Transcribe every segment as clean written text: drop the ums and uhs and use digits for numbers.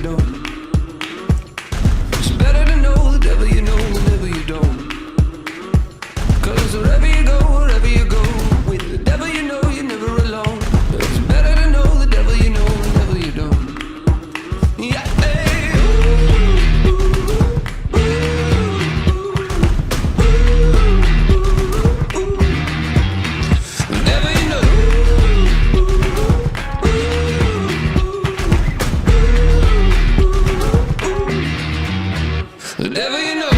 don't. It's better to know the devil you know, the devil you don't. 'Cause wherever you go, with the devil you know you're never alone. It's better to know the devil you know, the devil you don't. Yeah, hey. The devil you know. The devil you know.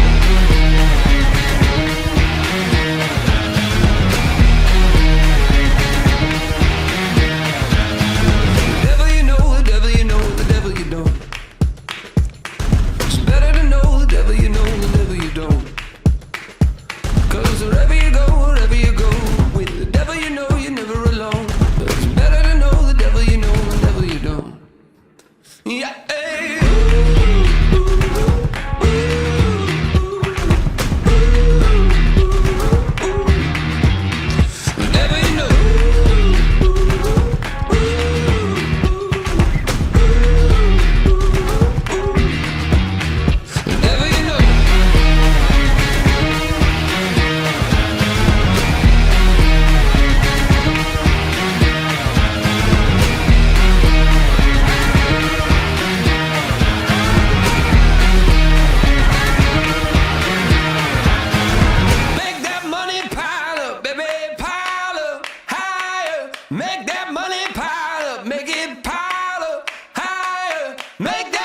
Yeah, hey. Whatever you know. Whatever you know. Make that money pile up, make it pile up higher, make that